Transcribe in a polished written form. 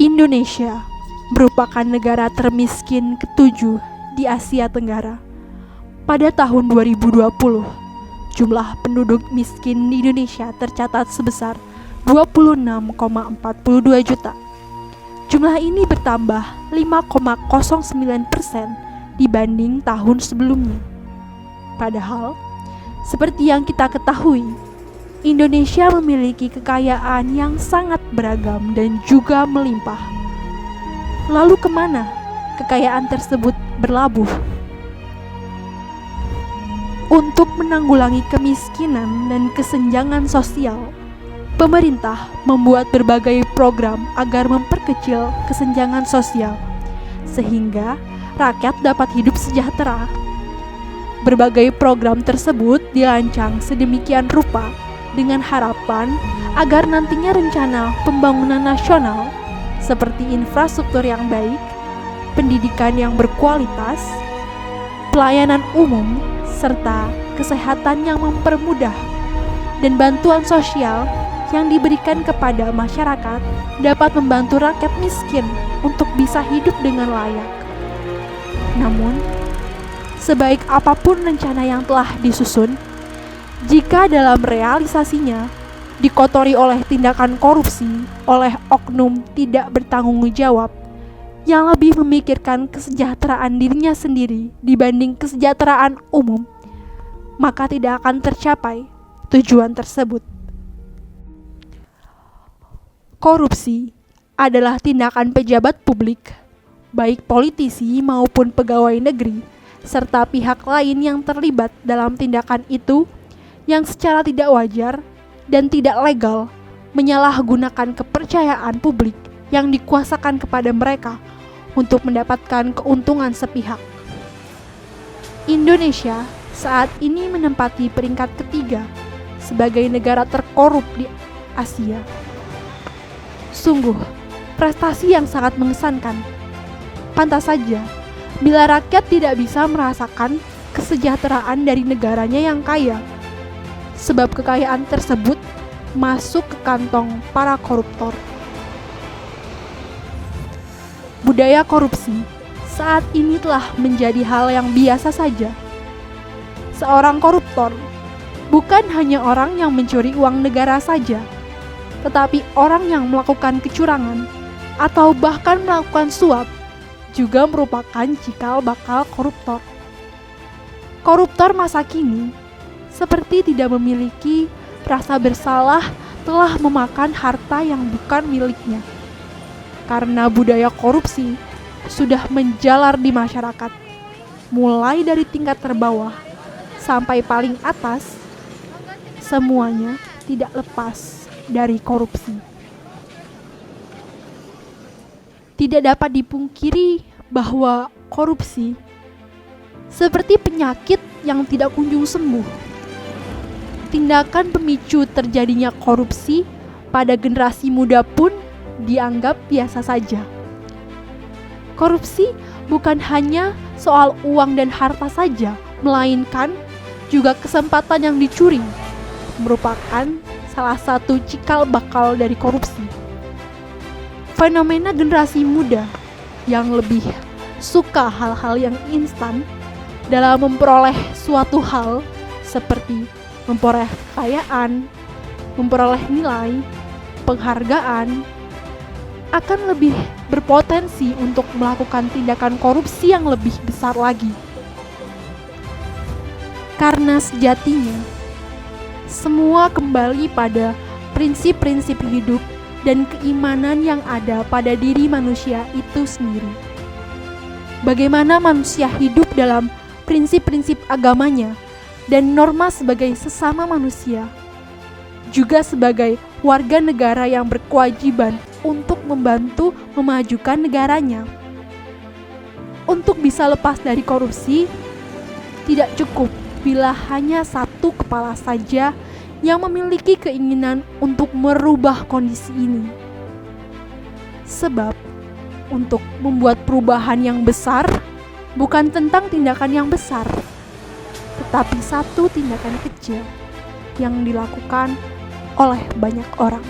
Indonesia merupakan negara termiskin ketujuh di Asia Tenggara. Pada tahun 2020, jumlah penduduk miskin di Indonesia tercatat sebesar 26,42 juta. Jumlah ini bertambah 5,09% dibanding tahun sebelumnya. Padahal, seperti yang kita ketahui, Indonesia memiliki kekayaan yang sangat beragam dan juga melimpah. Lalu kemana kekayaan tersebut berlabuh? Untuk menanggulangi kemiskinan dan kesenjangan sosial, pemerintah membuat berbagai program agar memperkecil kesenjangan sosial, sehingga rakyat dapat hidup sejahtera. Berbagai program tersebut dirancang sedemikian rupa dengan harapan agar nantinya rencana pembangunan nasional seperti infrastruktur yang baik, pendidikan yang berkualitas, pelayanan umum, serta kesehatan yang mempermudah, dan bantuan sosial yang diberikan kepada masyarakat dapat membantu rakyat miskin untuk bisa hidup dengan layak. Namun, sebaik apapun rencana yang telah disusun, jika dalam realisasinya dikotori oleh tindakan korupsi oleh oknum tidak bertanggung jawab yang lebih memikirkan kesejahteraan dirinya sendiri dibanding kesejahteraan umum, maka tidak akan tercapai tujuan tersebut. Korupsi adalah tindakan pejabat publik, baik politisi maupun pegawai negeri, serta pihak lain yang terlibat dalam tindakan itu yang secara tidak wajar dan tidak legal menyalahgunakan kepercayaan publik yang dikuasakan kepada mereka untuk mendapatkan keuntungan sepihak. Indonesia saat ini menempati peringkat ketiga sebagai negara terkorup di Asia. Sungguh, prestasi yang sangat mengesankan. Pantas saja, bila rakyat tidak bisa merasakan kesejahteraan dari negaranya yang kaya, sebab kekayaan tersebut masuk ke kantong para koruptor. Budaya korupsi saat ini telah menjadi hal yang biasa saja. Seorang koruptor bukan hanya orang yang mencuri uang negara saja, tetapi orang yang melakukan kecurangan atau bahkan melakukan suap juga merupakan cikal bakal koruptor. Koruptor masa kini seperti tidak memiliki rasa bersalah telah memakan harta yang bukan miliknya. Karena budaya korupsi sudah menjalar di masyarakat, mulai dari tingkat terbawah sampai paling atas, semuanya tidak lepas dari korupsi. Tidak dapat dipungkiri bahwa korupsi seperti penyakit yang tidak kunjung sembuh. Tindakan pemicu terjadinya korupsi pada generasi muda pun dianggap biasa saja. Korupsi bukan hanya soal uang dan harta saja, melainkan juga kesempatan yang dicuri merupakan salah satu cikal bakal dari korupsi. Fenomena generasi muda yang lebih suka hal-hal yang instan dalam memperoleh suatu hal seperti memperoleh kekayaan, memperoleh nilai, penghargaan, akan lebih berpotensi untuk melakukan tindakan korupsi yang lebih besar lagi. Karena sejatinya, semua kembali pada prinsip-prinsip hidup dan keimanan yang ada pada diri manusia itu sendiri. Bagaimana manusia hidup dalam prinsip-prinsip agamanya dan norma sebagai sesama manusia, juga sebagai warga negara yang berkewajiban untuk membantu memajukan negaranya. Untuk bisa lepas dari korupsi, tidak cukup bila hanya satu kepala saja yang memiliki keinginan untuk merubah kondisi ini. Sebab, untuk membuat perubahan yang besar bukan tentang tindakan yang besar, tetapi satu tindakan kecil yang dilakukan oleh banyak orang.